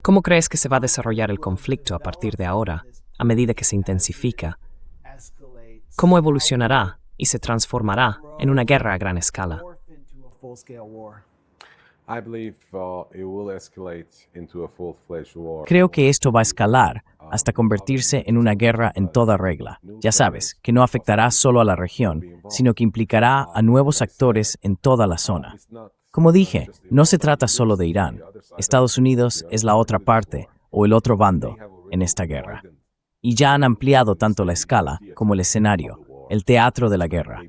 ¿Cómo crees que se va a desarrollar el conflicto a partir de ahora, a medida que se intensifica? ¿Cómo evolucionará y se transformará en una guerra a gran escala? Creo que esto va a escalar hasta convertirse en una guerra en toda regla. Ya sabes, que no afectará solo a la región, sino que implicará a nuevos actores en toda la zona. Como dije, no se trata solo de Irán. Estados Unidos es la otra parte, o el otro bando, en esta guerra. Y ya han ampliado tanto la escala como el escenario, el teatro de la guerra.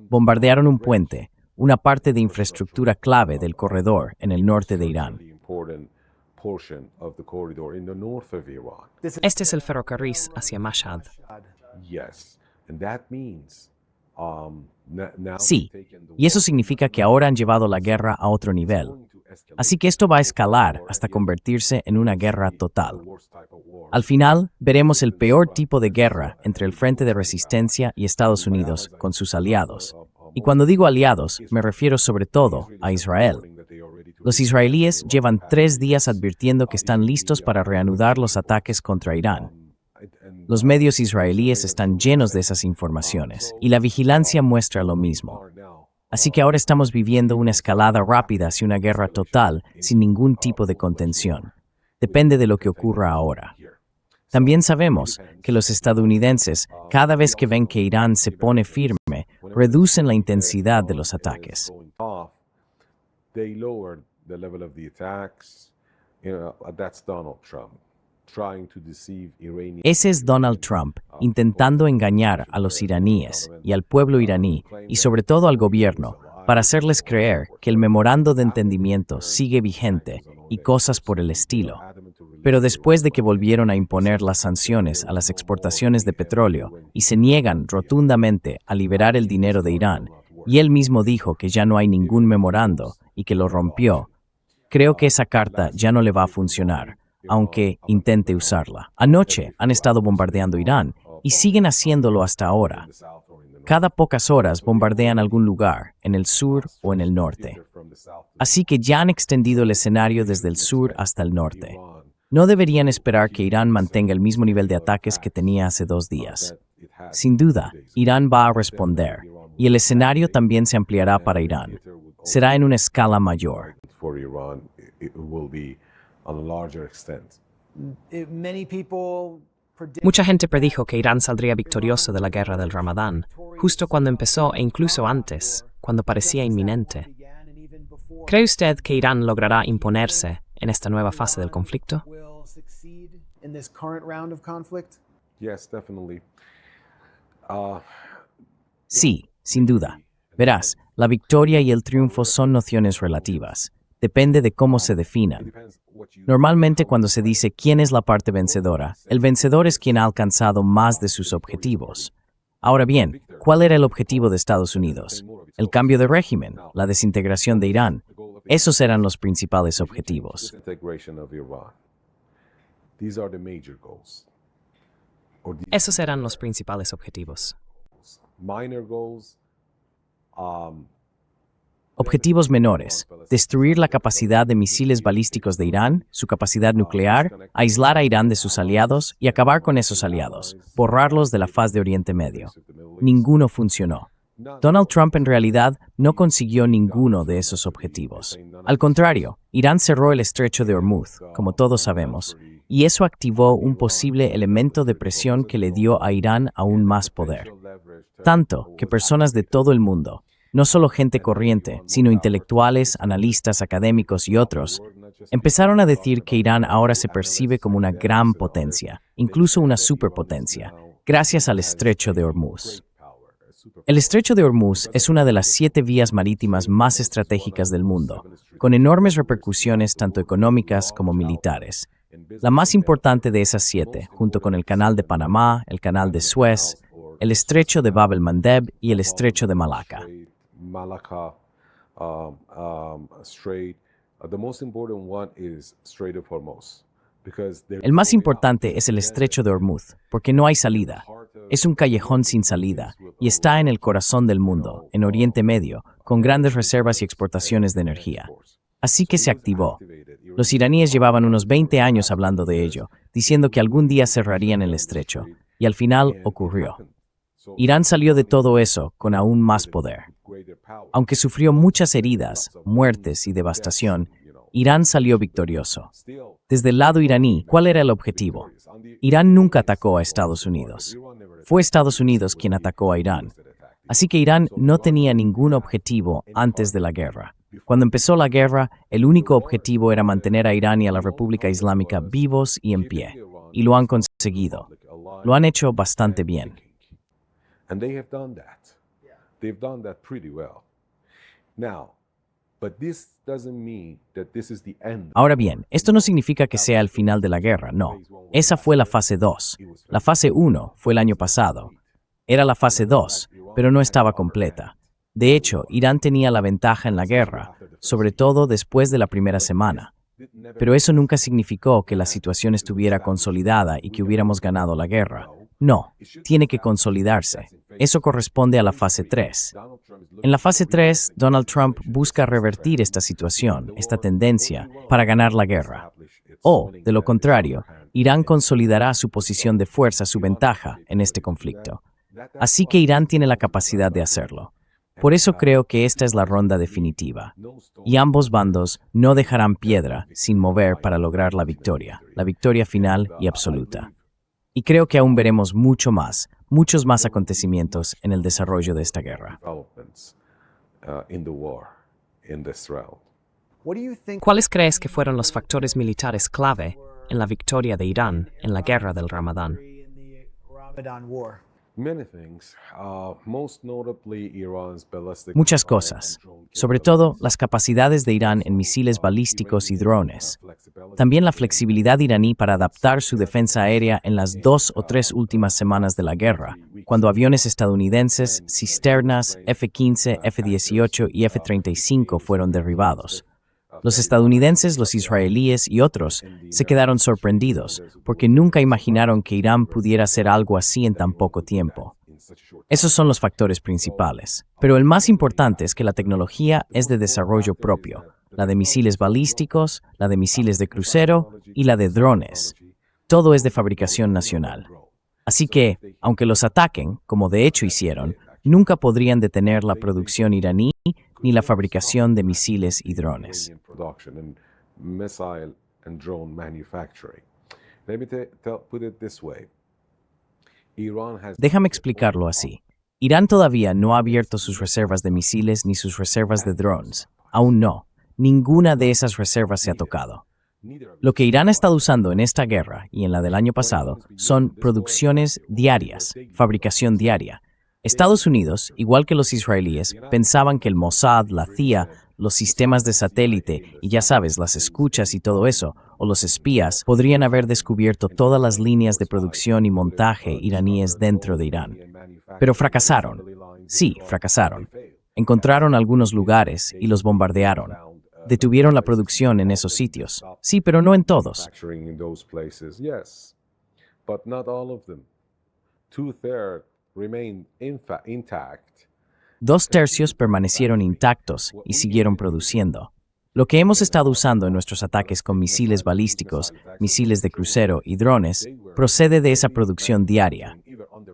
Bombardearon un puente, una parte de infraestructura clave del corredor en el norte de Irán. Este es el ferrocarril hacia Mashhad. Sí, y eso significa que ahora han llevado la guerra a otro nivel. Así que esto va a escalar hasta convertirse en una guerra total. Al final, veremos el peor tipo de guerra entre el Frente de Resistencia y Estados Unidos con sus aliados. Y cuando digo aliados, me refiero sobre todo a Israel. Los israelíes llevan 3 días advirtiendo que están listos para reanudar los ataques contra Irán. Los medios israelíes están llenos de esas informaciones, y la vigilancia muestra lo mismo. Así que ahora estamos viviendo una escalada rápida hacia una guerra total, sin ningún tipo de contención. Depende de lo que ocurra ahora. También sabemos que los estadounidenses, cada vez que ven que Irán se pone firme, reducen la intensidad de los ataques. Ese es Donald Trump, intentando engañar a los iraníes y al pueblo iraní, y sobre todo al gobierno, para hacerles creer que el memorando de entendimiento sigue vigente y cosas por el estilo. Pero después de que volvieron a imponer las sanciones a las exportaciones de petróleo y se niegan rotundamente a liberar el dinero de Irán, y él mismo dijo que ya no hay ningún memorando y que lo rompió, creo que esa carta ya no le va a funcionar, aunque intente usarla. Anoche han estado bombardeando Irán y siguen haciéndolo hasta ahora. Cada pocas horas bombardean algún lugar, en el sur o en el norte. Así que ya han extendido el escenario desde el sur hasta el norte. No deberían esperar que Irán mantenga el mismo nivel de ataques que tenía hace 2 días. Sin duda, Irán va a responder, y el escenario también se ampliará para Irán. Será en una escala mayor. Mucha gente predijo que Irán saldría victorioso de la guerra del Ramadán, justo cuando empezó e incluso antes, cuando parecía inminente. ¿Cree usted que Irán logrará imponerse en esta nueva fase del conflicto? Sí, sin duda. Verás, la victoria y el triunfo son nociones relativas. Depende de cómo se definan. Normalmente cuando se dice quién es la parte vencedora, el vencedor es quien ha alcanzado más de sus objetivos. Ahora bien, ¿cuál era el objetivo de Estados Unidos? El cambio de régimen, la desintegración de Irán. Esos eran los principales objetivos. Esos eran los principales objetivos. Objetivos menores: destruir la capacidad de misiles balísticos de Irán, su capacidad nuclear, aislar a Irán de sus aliados y acabar con esos aliados, borrarlos de la faz de Oriente Medio. Ninguno funcionó. Donald Trump en realidad no consiguió ninguno de esos objetivos. Al contrario, Irán cerró el estrecho de Hormuz, como todos sabemos, y eso activó un posible elemento de presión que le dio a Irán aún más poder. Tanto que personas de todo el mundo, no solo gente corriente, sino intelectuales, analistas, académicos y otros, empezaron a decir que Irán ahora se percibe como una gran potencia, incluso una superpotencia, gracias al estrecho de Hormuz. El estrecho de Hormuz es una de las 7 vías marítimas más estratégicas del mundo, con enormes repercusiones tanto económicas como militares. La más importante de esas 7, junto con el Canal de Panamá, el Canal de Suez, el estrecho de Bab el-Mandeb y el estrecho de Malaca. El más importante es el estrecho de Hormuz, porque no hay salida. Es un callejón sin salida y está en el corazón del mundo, en Oriente Medio, con grandes reservas y exportaciones de energía. Así que se activó. Los iraníes llevaban unos 20 años hablando de ello, diciendo que algún día cerrarían el estrecho, y al final ocurrió. Irán salió de todo eso con aún más poder. Aunque sufrió muchas heridas, muertes y devastación, Irán salió victorioso. Desde el lado iraní, ¿cuál era el objetivo? Irán nunca atacó a Estados Unidos. Fue Estados Unidos quien atacó a Irán. Así que Irán no tenía ningún objetivo antes de la guerra. Cuando empezó la guerra, el único objetivo era mantener a Irán y a la República Islámica vivos y en pie. Y lo han conseguido. Lo han hecho bastante bien. And they have done that. They've done that pretty well. Now, but this doesn't mean that this is the end. Ahora bien, esto no significa que sea el final de la guerra, no. Esa fue la fase 2. La fase 1 fue el año pasado. Era la fase 2, pero no estaba completa. De hecho, Irán tenía la ventaja en la guerra, sobre todo después de la primera semana. Pero eso nunca significó que la situación estuviera consolidada y que hubiéramos ganado la guerra. No, tiene que consolidarse. Eso corresponde a la fase 3. En la fase 3, Donald Trump busca revertir esta situación, esta tendencia, para ganar la guerra. O, de lo contrario, Irán consolidará su posición de fuerza, su ventaja en este conflicto. Así que Irán tiene la capacidad de hacerlo. Por eso creo que esta es la ronda definitiva. Y ambos bandos no dejarán piedra sin mover para lograr la victoria final y absoluta. Y creo que aún veremos muchos más acontecimientos en el desarrollo de esta guerra. ¿Cuáles crees que fueron los factores militares clave en la victoria de Irán en la guerra del Ramadán? Muchas cosas, sobre todo las capacidades de Irán en misiles balísticos y drones. También la flexibilidad iraní para adaptar su defensa aérea en las 2 o 3 últimas semanas de la guerra, cuando aviones estadounidenses, cisternas, F-15, F-18 y F-35 fueron derribados. Los estadounidenses, los israelíes y otros se quedaron sorprendidos porque nunca imaginaron que Irán pudiera hacer algo así en tan poco tiempo. Esos son los factores principales. Pero el más importante es que la tecnología es de desarrollo propio, la de misiles balísticos, la de misiles de crucero y la de drones. Todo es de fabricación nacional. Así que, aunque los ataquen, como de hecho hicieron, nunca podrían detener la producción iraní ni la fabricación de misiles y drones. Déjame explicarlo así. Irán todavía no ha abierto sus reservas de misiles ni sus reservas de drones. Aún no. Ninguna de esas reservas se ha tocado. Lo que Irán ha estado usando en esta guerra y en la del año pasado son producciones diarias, fabricación diaria. Estados Unidos, igual que los israelíes, pensaban que el Mossad, la CIA, los sistemas de satélite y ya sabes, las escuchas y todo eso, o los espías, podrían haber descubierto todas las líneas de producción y montaje iraníes dentro de Irán. Pero fracasaron. Sí, fracasaron. Encontraron algunos lugares y los bombardearon. Detuvieron la producción en esos sitios. Sí, pero no en todos. Dos tercios permanecieron intactos y siguieron produciendo. Lo que hemos estado usando en nuestros ataques con misiles balísticos, misiles de crucero y drones procede de esa producción diaria.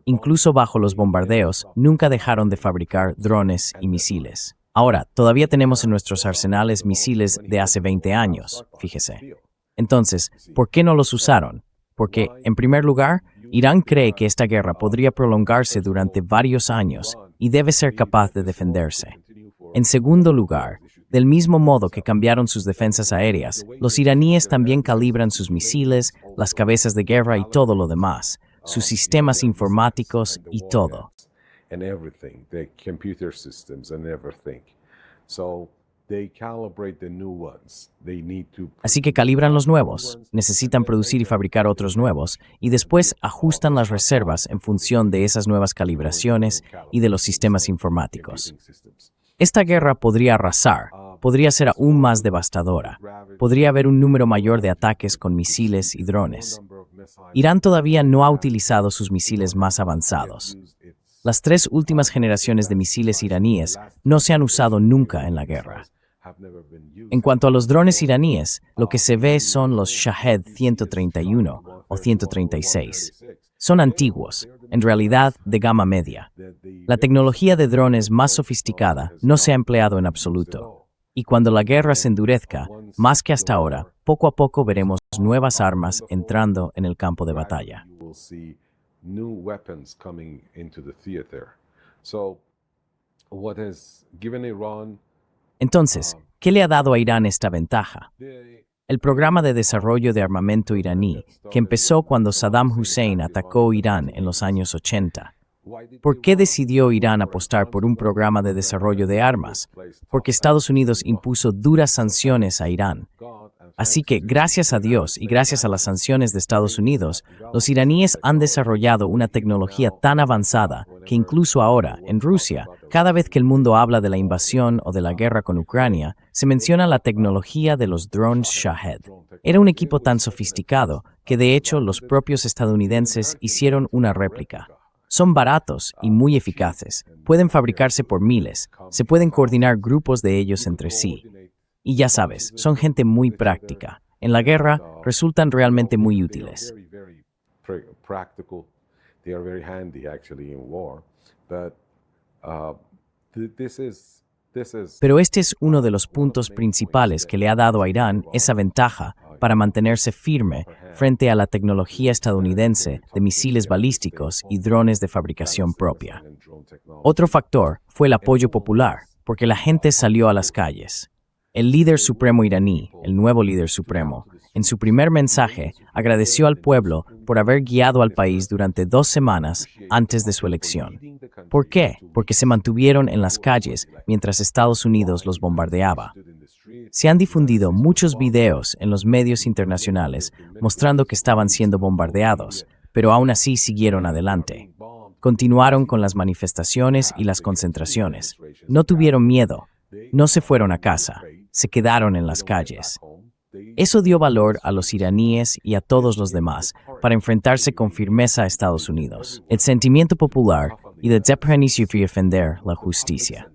Incluso bajo los bombardeos, nunca dejaron de fabricar drones y misiles. Ahora, todavía tenemos en nuestros arsenales misiles de hace 20 años, fíjese. Entonces, ¿por qué no los usaron? Porque, en primer lugar, Irán cree que esta guerra podría prolongarse durante varios años y debe ser capaz de defenderse. En segundo lugar, del mismo modo que cambiaron sus defensas aéreas, los iraníes también calibran sus misiles, las cabezas de guerra y todo lo demás, sus sistemas informáticos y todo. Así que calibran los nuevos, necesitan producir y fabricar otros nuevos, y después ajustan las reservas en función de esas nuevas calibraciones y de los sistemas informáticos. Esta guerra podría arrasar, podría ser aún más devastadora, podría haber un número mayor de ataques con misiles y drones. Irán todavía no ha utilizado sus misiles más avanzados. Las 3 últimas generaciones de misiles iraníes no se han usado nunca en la guerra. En cuanto a los drones iraníes, lo que se ve son los Shahed 131 o 136. Son antiguos, en realidad de gama media. La tecnología de drones más sofisticada no se ha empleado en absoluto. Y cuando la guerra se endurezca, más que hasta ahora, poco a poco veremos nuevas armas entrando en el campo de batalla. Entonces, ¿qué le ha dado a Irán esta ventaja? El programa de desarrollo de armamento iraní, que empezó cuando Saddam Hussein atacó Irán en los años 80. ¿Por qué decidió Irán apostar por un programa de desarrollo de armas? Porque Estados Unidos impuso duras sanciones a Irán. Así que, gracias a Dios y gracias a las sanciones de Estados Unidos, los iraníes han desarrollado una tecnología tan avanzada que incluso ahora, en Rusia, cada vez que el mundo habla de la invasión o de la guerra con Ucrania, se menciona la tecnología de los drones Shahed. Era un equipo tan sofisticado que, de hecho, los propios estadounidenses hicieron una réplica. Son baratos y muy eficaces, pueden fabricarse por miles, se pueden coordinar grupos de ellos entre sí. Y ya sabes, son gente muy práctica. En la guerra resultan realmente muy útiles. Pero este es uno de los puntos principales que le ha dado a Irán esa ventaja para mantenerse firme frente a la tecnología estadounidense de misiles balísticos y drones de fabricación propia. Otro factor fue el apoyo popular, porque la gente salió a las calles. El líder supremo iraní, el nuevo líder supremo, en su primer mensaje agradeció al pueblo por haber guiado al país durante 2 semanas antes de su elección. ¿Por qué? Porque se mantuvieron en las calles mientras Estados Unidos los bombardeaba. Se han difundido muchos videos en los medios internacionales mostrando que estaban siendo bombardeados, pero aún así siguieron adelante. Continuaron con las manifestaciones y las concentraciones. No tuvieron miedo. No se fueron a casa. Se quedaron en las calles. Eso dio valor a los iraníes y a todos los demás para enfrentarse con firmeza a Estados Unidos. El sentimiento popular y de defender la justicia.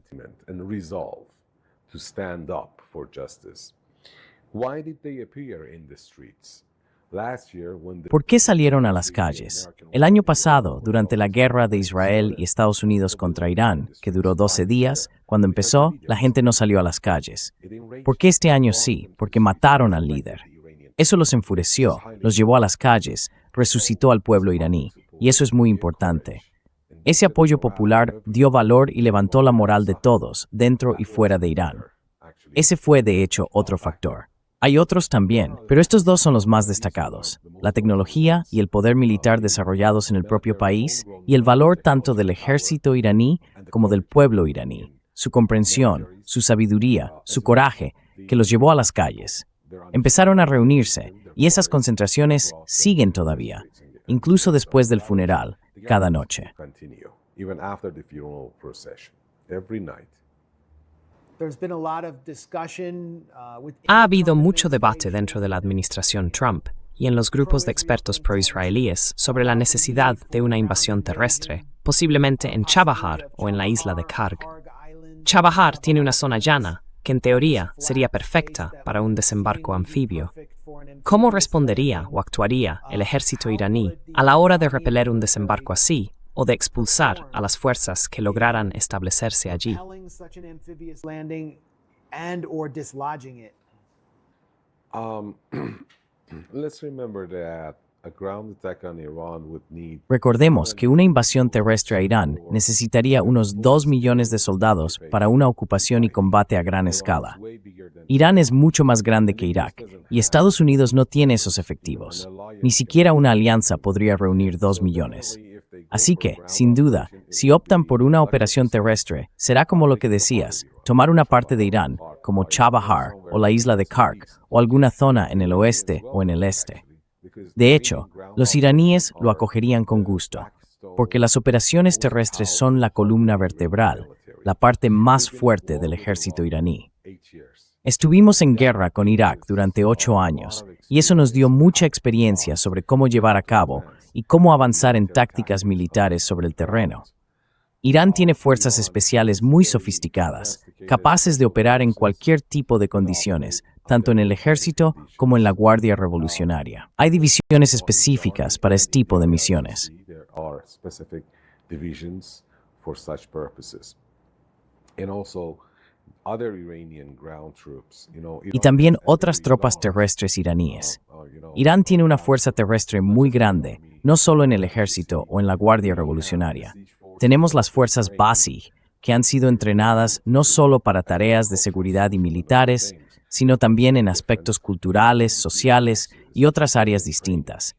¿Por qué salieron a las calles? El año pasado, durante la guerra de Israel y Estados Unidos contra Irán, que duró 12 días, cuando empezó, la gente no salió a las calles. ¿Por qué este año sí? Porque mataron al líder. Eso los enfureció, los llevó a las calles, resucitó al pueblo iraní, y eso es muy importante. Ese apoyo popular dio valor y levantó la moral de todos, dentro y fuera de Irán. Ese fue, de hecho, otro factor. Hay otros también, pero estos dos son los más destacados: la tecnología y el poder militar desarrollados en el propio país y el valor tanto del ejército iraní como del pueblo iraní, su comprensión, su sabiduría, su coraje, que los llevó a las calles. Empezaron a reunirse y esas concentraciones siguen todavía, incluso después del funeral, cada noche. Ha habido mucho debate dentro de la administración Trump y en los grupos de expertos pro-israelíes sobre la necesidad de una invasión terrestre, posiblemente en Chabahar o en la isla de Karg. Chabahar tiene una zona llana que en teoría sería perfecta para un desembarco anfibio. ¿Cómo respondería o actuaría el ejército iraní a la hora de repeler un desembarco así o de expulsar a las fuerzas que lograran establecerse allí? Recordemos que una invasión terrestre a Irán necesitaría unos 2 millones de soldados para una ocupación y combate a gran escala. Irán es mucho más grande que Irak, y Estados Unidos no tiene esos efectivos. Ni siquiera una alianza podría reunir 2 millones. Así que, sin duda, si optan por una operación terrestre, será como lo que decías, tomar una parte de Irán, como Chabahar o la isla de Karg, o alguna zona en el oeste o en el este. De hecho, los iraníes lo acogerían con gusto, porque las operaciones terrestres son la columna vertebral, la parte más fuerte del ejército iraní. Estuvimos en guerra con Irak durante 8 años, y eso nos dio mucha experiencia sobre cómo llevar a cabo y cómo avanzar en tácticas militares sobre el terreno. Irán tiene fuerzas especiales muy sofisticadas, capaces de operar en cualquier tipo de condiciones, tanto en el ejército como en la Guardia Revolucionaria. Hay divisiones específicas para este tipo de misiones. There are specific divisions for such purposes. And also other Iranian ground troops, Y también otras tropas terrestres iraníes. Irán tiene una fuerza terrestre muy grande, no solo en el ejército o en la Guardia Revolucionaria. Tenemos las fuerzas Basij, que han sido entrenadas no solo para tareas de seguridad y militares, sino también en aspectos culturales, sociales y otras áreas distintas.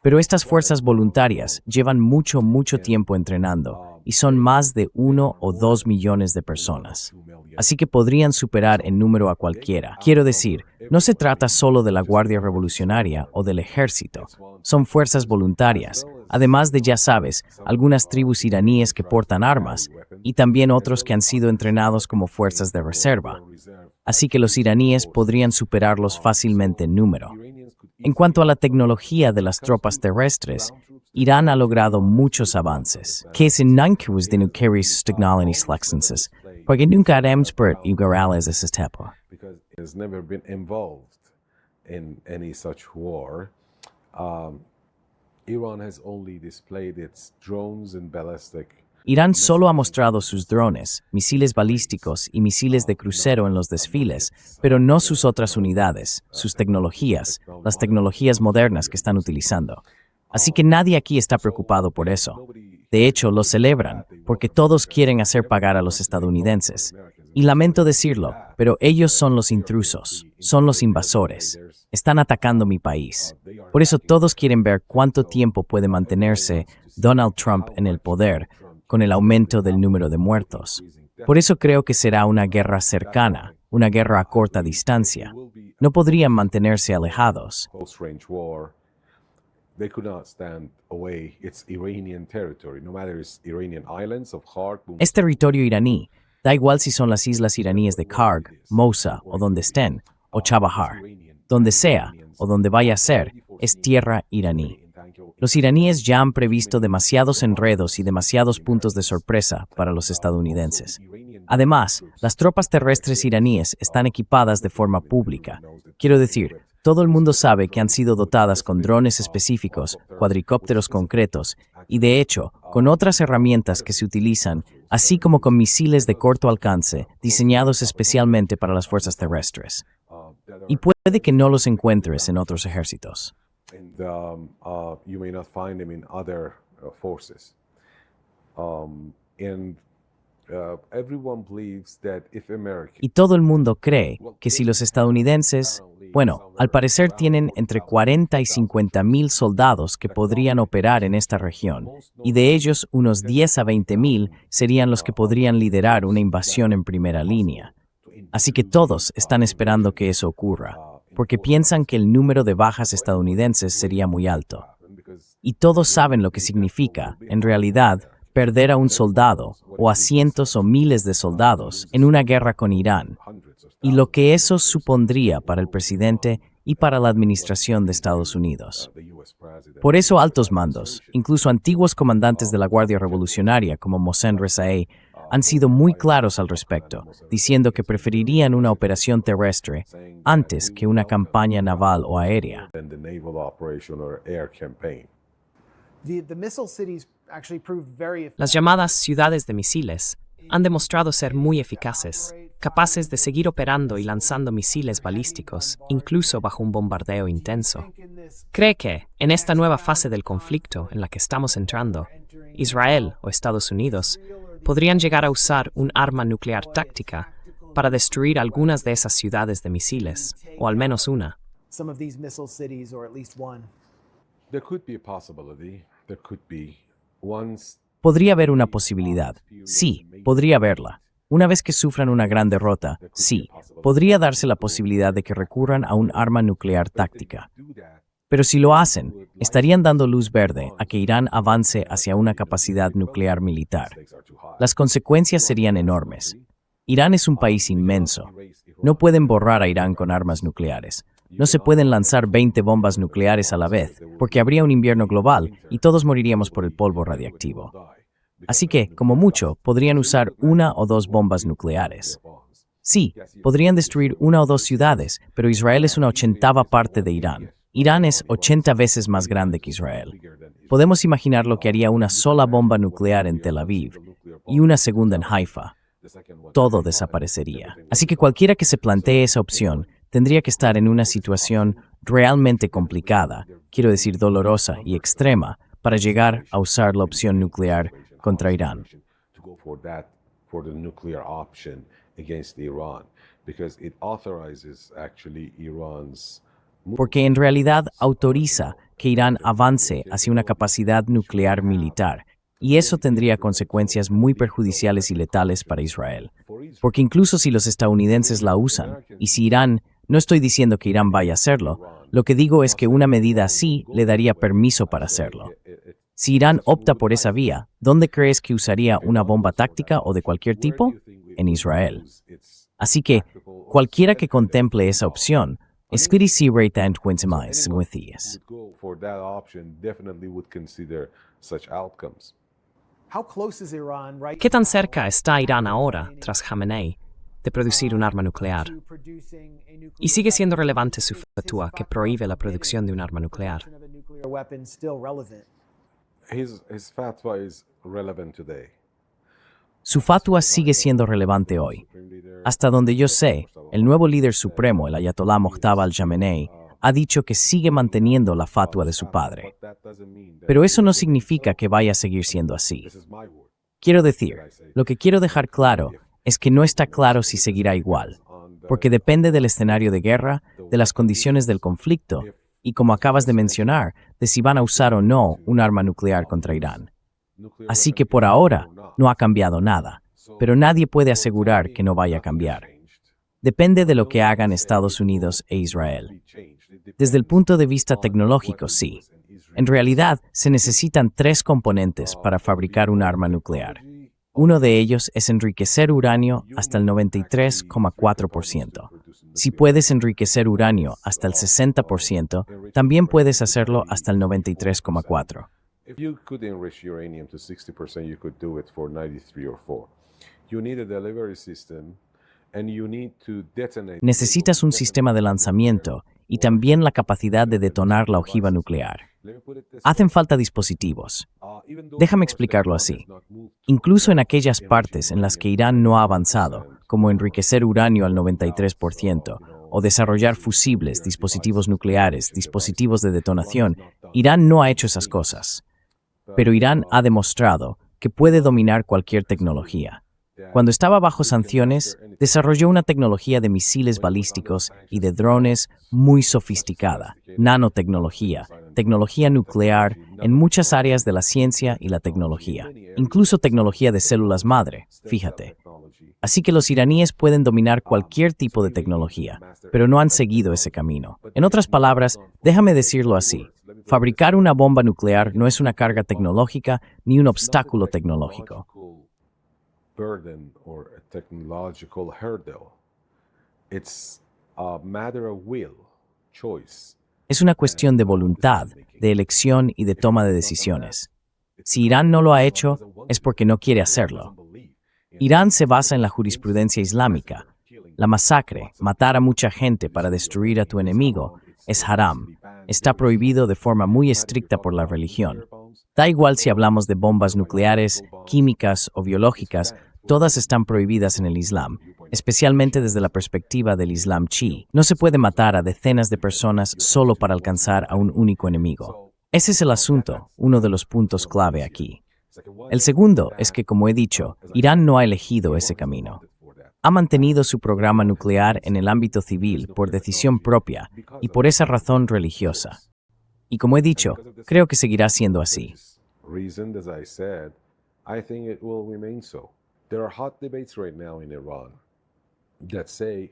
Pero estas fuerzas voluntarias llevan mucho tiempo entrenando y son más de 1 o 2 millones de personas. Así que podrían superar en número a cualquiera. Quiero decir, no se trata solo de la Guardia Revolucionaria o del ejército. Son fuerzas voluntarias, además de, ya sabes, algunas tribus iraníes que portan armas y también otros que han sido entrenados como fuerzas de reserva. Así que los iraníes podrían superarlos fácilmente en número. En cuanto a la tecnología de las tropas terrestres, Irán ha logrado muchos avances. Kasi nankirus de nukeris technology slexenses, porque nunca expert ugarales ese tipo. because it has never been involved in any such war. Iran has only displayed its drones and ballistic. Irán solo ha mostrado sus drones, misiles balísticos y misiles de crucero en los desfiles, pero no sus otras unidades, sus tecnologías, las tecnologías modernas que están utilizando. Así que nadie aquí está preocupado por eso. De hecho, lo celebran, porque todos quieren hacer pagar a los estadounidenses. Y lamento decirlo, pero ellos son los intrusos, son los invasores. Están atacando mi país. Por eso todos quieren ver cuánto tiempo puede mantenerse Donald Trump en el poder, con el aumento del número de muertos. Por eso creo que será una guerra cercana, una guerra a corta distancia. No podrían mantenerse alejados. Close-range war. They could not stand away. It's Iranian territory, no matter it's Iranian islands of Khartoum. Es territorio iraní. Da igual si son las islas iraníes de Karg, Mosa o donde estén, o Chabahar. Donde sea o donde vaya a ser, es tierra iraní. Los iraníes ya han previsto demasiados enredos y demasiados puntos de sorpresa para los estadounidenses. Además, las tropas terrestres iraníes están equipadas de forma pública. Quiero decir, todo el mundo sabe que han sido dotadas con drones específicos, cuadricópteros concretos y, de hecho, con otras herramientas que se utilizan, así como con misiles de corto alcance diseñados especialmente para las fuerzas terrestres. Y puede que no los encuentres en otros ejércitos. And you may not find them in other forces. Everyone believes that if America Y todo el mundo cree que si los estadounidenses, bueno, al parecer tienen entre 40 y 50 mil soldados que podrían operar en esta región, y de ellos unos 10 a 20 mil serían los que podrían liderar una invasión en primera línea. Así que todos están esperando que eso ocurra, porque piensan que el número de bajas estadounidenses sería muy alto. Y todos saben lo que significa, en realidad, perder a un soldado o a cientos o miles de soldados en una guerra con Irán, y lo que eso supondría para el presidente y para la administración de Estados Unidos. Por eso altos mandos, incluso antiguos comandantes de la Guardia Revolucionaria como Mohsen Rezaei, han sido muy claros al respecto, diciendo que preferirían una operación terrestre antes que una campaña naval o aérea. than the naval operation or air campaign. The missile cities actually proved very effective. Las llamadas ciudades de misiles han demostrado ser muy eficaces, capaces de seguir operando y lanzando misiles balísticos, incluso bajo un bombardeo intenso. ¿Cree que, en esta nueva fase del conflicto en la que estamos entrando, Israel o Estados Unidos podrían llegar a usar un arma nuclear táctica para destruir algunas de esas ciudades de misiles, o al menos una? Some of these missile cities, or at least one. There could be a possibility. There could be once Podría haber una posibilidad. Sí, podría haberla. Una vez que sufran una gran derrota, sí, podría darse la posibilidad de que recurran a un arma nuclear táctica. Pero si lo hacen, estarían dando luz verde a que Irán avance hacia una capacidad nuclear militar. Las consecuencias serían enormes. Irán es un país inmenso. No pueden borrar a Irán con armas nucleares. No se pueden lanzar 20 bombas nucleares a la vez, porque habría un invierno global y todos moriríamos por el polvo radiactivo. Así que, como mucho, podrían usar una o dos bombas nucleares. Sí, podrían destruir una o dos ciudades, pero Israel es una 80ª parte de Irán. Irán es 80 veces más grande que Israel. Podemos imaginar lo que haría una sola bomba nuclear en Tel Aviv y una segunda en Haifa. Todo desaparecería. Así que cualquiera que se plantee esa opción tendría que estar en una situación realmente complicada, quiero decir dolorosa y extrema, para llegar a usar la opción nuclear contra Irán. Porque en realidad autoriza que Irán avance hacia una capacidad nuclear militar, y eso tendría consecuencias muy perjudiciales y letales para Israel. Porque incluso si los estadounidenses la usan, y si Irán, no estoy diciendo que Irán vaya a hacerlo, lo que digo es que una medida así le daría permiso para hacerlo. Si Irán opta por esa vía, ¿dónde crees que usaría una bomba táctica o de cualquier tipo? En Israel. Así que, cualquiera que contemple esa opción, ¿Qué tan cerca está Irán ahora, tras Jamenei, de producir un arma nuclear? Y sigue siendo relevante su fatwa que prohíbe la producción de un arma nuclear. His fatwa is relevant today. Su fatwa sigue siendo relevante hoy. Hasta donde yo sé, el nuevo líder supremo, el Ayatollah Mojtaba al-Jamenei, ha dicho que sigue manteniendo la fatwa de su padre. Pero eso no significa que vaya a seguir siendo así. Quiero decir, lo que quiero dejar claro es que no está claro si seguirá igual, porque depende del escenario de guerra, de las condiciones del conflicto, y como acabas de mencionar, de si van a usar o no un arma nuclear contra Irán. Así que por ahora no ha cambiado nada, pero nadie puede asegurar que no vaya a cambiar. Depende de lo que hagan Estados Unidos e Israel. Desde el punto de vista tecnológico, sí. En realidad, se necesitan 3 componentes para fabricar un arma nuclear. Uno de ellos es enriquecer uranio hasta el 93,4%. Si puedes enriquecer uranio hasta el 60%, también puedes hacerlo hasta el 93,4%. If you could enrich uranium to 60%, you could do it for 93 or 4. You need a delivery system and you need to detonate. Necesitas un sistema de lanzamiento y también la capacidad de detonar la ojiva nuclear. Hacen falta dispositivos. Déjame explicarlo así. Incluso en aquellas partes en las que Irán no ha avanzado, como enriquecer uranio al 93%, o desarrollar fusibles, dispositivos nucleares, dispositivos de detonación, Irán no ha hecho esas cosas. Pero Irán ha demostrado que puede dominar cualquier tecnología. Cuando estaba bajo sanciones, desarrolló una tecnología de misiles balísticos y de drones muy sofisticada, nanotecnología, tecnología nuclear en muchas áreas de la ciencia y la tecnología, incluso tecnología de células madre, fíjate. Así que los iraníes pueden dominar cualquier tipo de tecnología, pero no han seguido ese camino. En otras palabras, déjame decirlo así. Fabricar una bomba nuclear no es una carga tecnológica ni un obstáculo tecnológico. Es una cuestión de voluntad, de elección y de toma de decisiones. Si Irán no lo ha hecho, es porque no quiere hacerlo. Irán se basa en la jurisprudencia islámica. La masacre, matar a mucha gente para destruir a tu enemigo, es haram. Está prohibido de forma muy estricta por la religión. Da igual si hablamos de bombas nucleares, químicas o biológicas, todas están prohibidas en el Islam, especialmente desde la perspectiva del Islam chií. No se puede matar a decenas de personas solo para alcanzar a un único enemigo. Ese es el asunto, uno de los puntos clave aquí. El segundo es que, como he dicho, Irán no ha elegido ese camino. Ha mantenido su programa nuclear en el ámbito civil por decisión propia y por esa razón religiosa. Y como he dicho, creo que seguirá siendo así.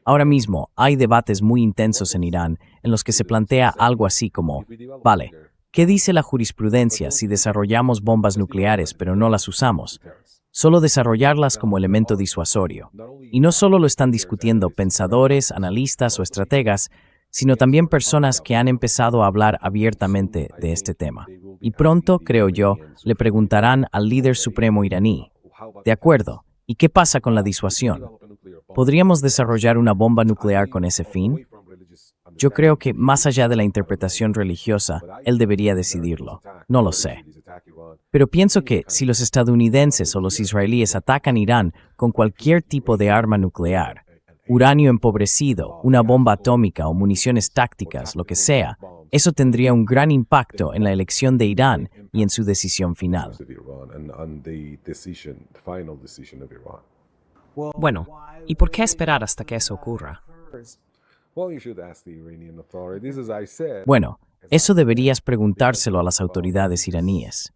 Ahora mismo hay debates muy intensos en Irán en los que se plantea algo así como, vale, ¿qué dice la jurisprudencia si desarrollamos bombas nucleares pero no las usamos? Solo desarrollarlas como elemento disuasorio. Y no solo lo están discutiendo pensadores, analistas o estrategas, sino también personas que han empezado a hablar abiertamente de este tema. Y pronto, creo yo, le preguntarán al líder supremo iraní, de acuerdo, ¿y qué pasa con la disuasión? ¿Podríamos desarrollar una bomba nuclear con ese fin? Yo creo que, más allá de la interpretación religiosa, él debería decidirlo. No lo sé. Pero pienso que, si los estadounidenses o los israelíes atacan Irán con cualquier tipo de arma nuclear, uranio empobrecido, una bomba atómica o municiones tácticas, lo que sea, eso tendría un gran impacto en la elección de Irán y en su decisión final. Bueno, ¿y por qué esperar hasta que eso ocurra? Bueno, eso deberías preguntárselo a las autoridades iraníes.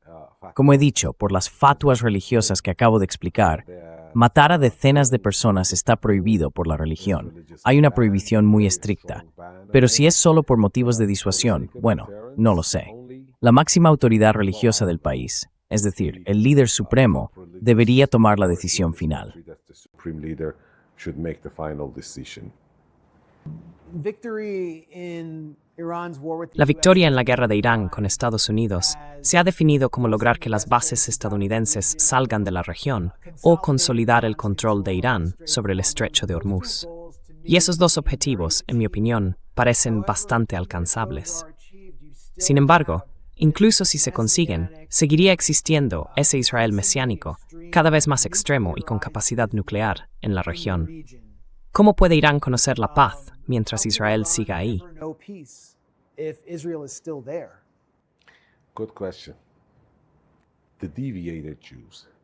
Como he dicho, por las fatuas religiosas que acabo de explicar, matar a decenas de personas está prohibido por la religión. Hay una prohibición muy estricta. Pero si es solo por motivos de disuasión, bueno, no lo sé. La máxima autoridad religiosa del país, es decir, el líder supremo, debería tomar la decisión final. La victoria en la guerra de Irán con Estados Unidos se ha definido como lograr que las bases estadounidenses salgan de la región o consolidar el control de Irán sobre el estrecho de Hormuz. Y esos dos objetivos, en mi opinión, parecen bastante alcanzables. Sin embargo, incluso si se consiguen, seguiría existiendo ese Israel mesiánico, cada vez más extremo y con capacidad nuclear en la región. ¿Cómo puede Irán conocer la paz mientras Israel siga ahí?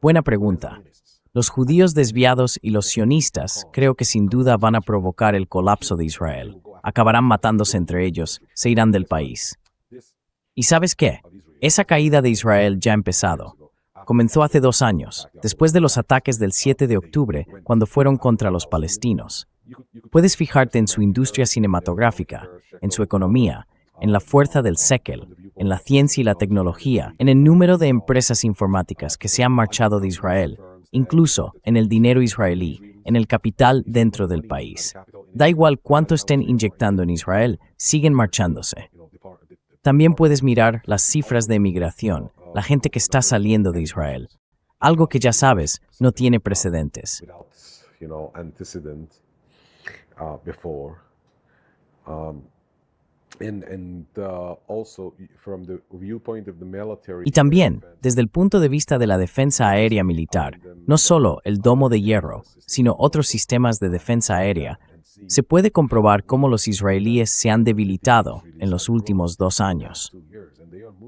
Buena pregunta. Los judíos desviados y los sionistas creo que sin duda van a provocar el colapso de Israel. Acabarán matándose entre ellos, se irán del país. ¿Y sabes qué? Esa caída de Israel ya ha empezado. Comenzó hace 2 años, después de los ataques del 7 de octubre, cuando fueron contra los palestinos. Puedes fijarte en su industria cinematográfica, en su economía, en la fuerza del shekel, en la ciencia y la tecnología, en el número de empresas informáticas que se han marchado de Israel, incluso en el dinero israelí, en el capital dentro del país. Da igual cuánto estén inyectando en Israel, siguen marchándose. También puedes mirar las cifras de emigración, la gente que está saliendo de Israel. Algo que ya sabes, no tiene precedentes. Y también, desde el punto de vista de la defensa aérea militar, no solo el domo de hierro, sino otros sistemas de defensa aérea, se puede comprobar cómo los israelíes se han debilitado en los últimos 2 años.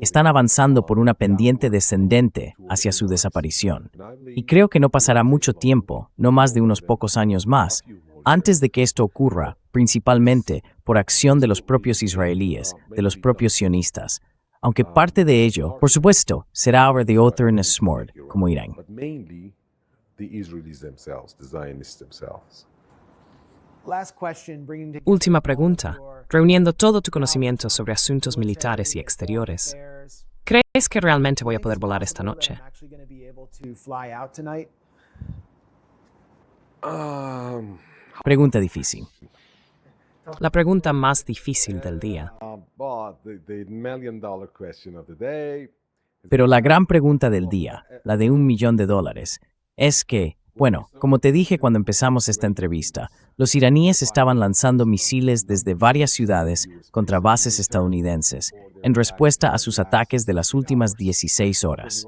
Están avanzando por una pendiente descendente hacia su desaparición. Y creo que no pasará mucho tiempo, no más de unos pocos años más, antes de que esto ocurra, principalmente por acción de los propios israelíes, de los propios sionistas. Aunque parte de ello, por supuesto, será obra de Othar Smord, como Irán. Última pregunta. Reuniendo todo tu conocimiento sobre asuntos militares y exteriores, ¿crees que realmente voy a poder volar esta noche? Pregunta difícil. La pregunta más difícil del día. Pero la gran pregunta del día, la de $1 millón, es que, bueno, como te dije cuando empezamos esta entrevista, los iraníes estaban lanzando misiles desde varias ciudades contra bases estadounidenses, en respuesta a sus ataques de las últimas 16 horas.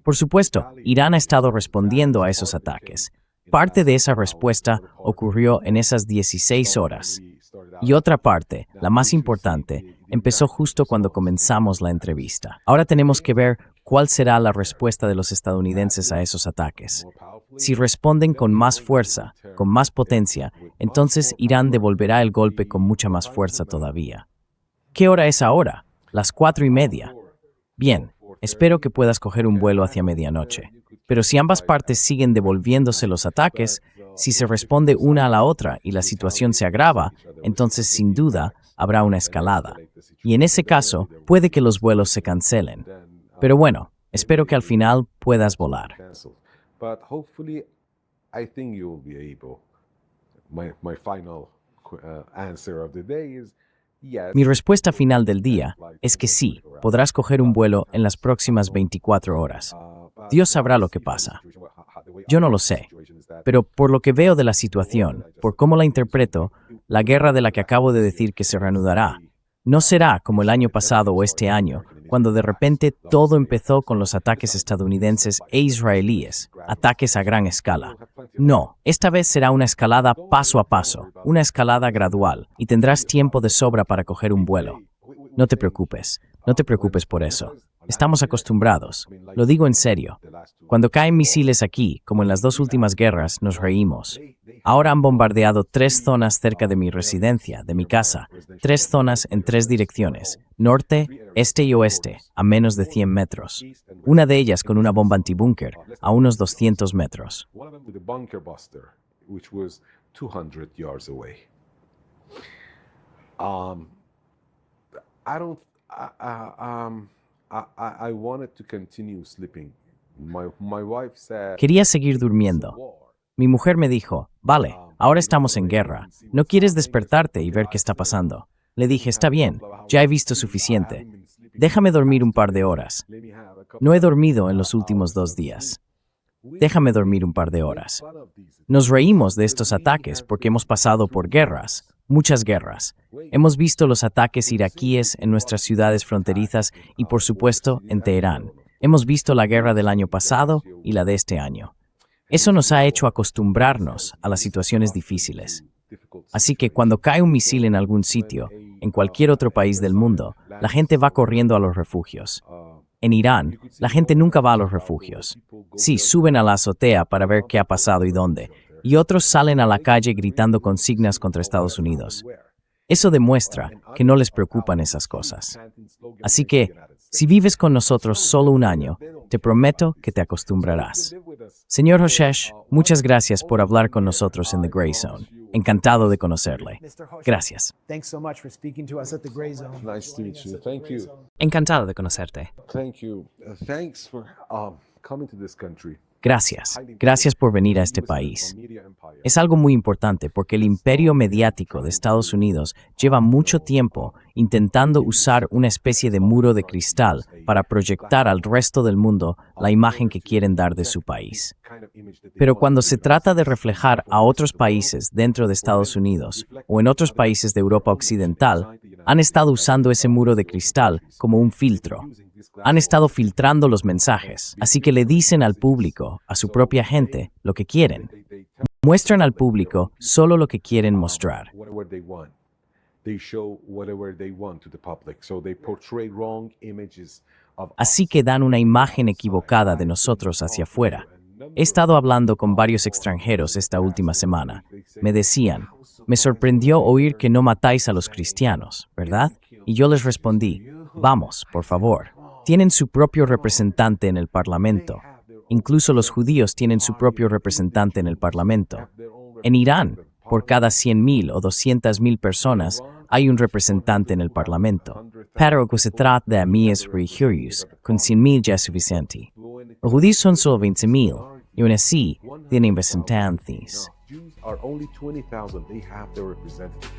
Por supuesto, Irán ha estado respondiendo a esos ataques. Parte de esa respuesta ocurrió en esas 16 horas. Y otra parte, la más importante, empezó justo cuando comenzamos la entrevista. Ahora tenemos que ver cuál será la respuesta de los estadounidenses a esos ataques. Si responden con más fuerza, con más potencia, entonces Irán devolverá el golpe con mucha más fuerza todavía. ¿Qué hora es ahora? Las 4:30. Bien, espero que puedas coger un vuelo hacia medianoche. Pero si ambas partes siguen devolviéndose los ataques, si se responde una a la otra y la situación se agrava, entonces sin duda habrá una escalada. Y en ese caso, puede que los vuelos se cancelen. Pero bueno, espero que al final puedas volar. But hopefully, I think you will be able. My final answer of the day is Mi respuesta final del día es que sí, podrás coger un vuelo en las próximas 24 horas. Dios sabrá lo que pasa. Yo no lo sé, pero por lo que veo de la situación, por cómo la interpreto, la guerra de la que acabo de decir que se reanudará, no será como el año pasado o este año, cuando de repente todo empezó con los ataques estadounidenses e israelíes, ataques a gran escala. No, esta vez será una escalada paso a paso, una escalada gradual, y tendrás tiempo de sobra para coger un vuelo. No te preocupes por eso. Estamos acostumbrados, lo digo en serio. Cuando caen misiles aquí, como en las dos últimas guerras, nos reímos. Ahora han bombardeado 3 zonas cerca de mi residencia, de mi casa, 3 zonas en 3 direcciones, norte, este y oeste, a menos de 100 metros. Una de ellas con una bomba antibúnker, a unos 200 metros. One of them with a bunker buster, which was 200 yards away. I wanted to continue sleeping. My wife said, Quería seguir durmiendo. Mi mujer me dijo, vale, ahora estamos en guerra. ¿No quieres despertarte y ver qué está pasando? Le dije, está bien, ya he visto suficiente. Déjame dormir un par de horas. No he dormido en los últimos 2 días. Déjame dormir un par de horas. Nos reímos de estos ataques porque hemos pasado por guerras, muchas guerras. Hemos visto los ataques iraquíes en nuestras ciudades fronterizas y, por supuesto, en Teherán. Hemos visto la guerra del año pasado y la de este año. Eso nos ha hecho acostumbrarnos a las situaciones difíciles. Así que cuando cae un misil en algún sitio, en cualquier otro país del mundo, la gente va corriendo a los refugios. En Irán, la gente nunca va a los refugios. Sí, suben a la azotea para ver qué ha pasado y dónde, y otros salen a la calle gritando consignas contra Estados Unidos. Eso demuestra que no les preocupan esas cosas. Así que, si vives con nosotros solo un año, te prometo que te acostumbrarás. Señor Hoshesh, muchas gracias por hablar con nosotros en The Gray Zone. Encantado de conocerle. Gracias. Thanks so much for speaking to us at the Gray Zone. nice to meet you. Thank you. Encantado de conocerte. Thank you. Thanks for coming to this country. Gracias. Gracias por venir a este país. Es algo muy importante porque el imperio mediático de Estados Unidos lleva mucho tiempo intentando usar una especie de muro de cristal para proyectar al resto del mundo la imagen que quieren dar de su país. Pero cuando se trata de reflejar a otros países dentro de Estados Unidos o en otros países de Europa Occidental, han estado usando ese muro de cristal como un filtro. Han estado filtrando los mensajes, así que le dicen al público, a su propia gente, lo que quieren. Muestran al público solo lo que quieren mostrar. Así que dan una imagen equivocada de nosotros hacia afuera. He estado hablando con varios extranjeros esta última semana. Me decían, me sorprendió oír que no matáis a los cristianos, ¿verdad? Y yo les respondí, vamos, por favor. Tienen su propio representante en el Parlamento. Incluso los judíos tienen su propio representante en el Parlamento. En Irán, por cada 100,000 o 200,000 personas, hay un representante en el Parlamento. Pero que se trata de miles religiosos, con 100,000 ya es suficiente. Los judíos son solo 20,000, y aún así tienen representantes. Jews are only 20,000. They have their representative.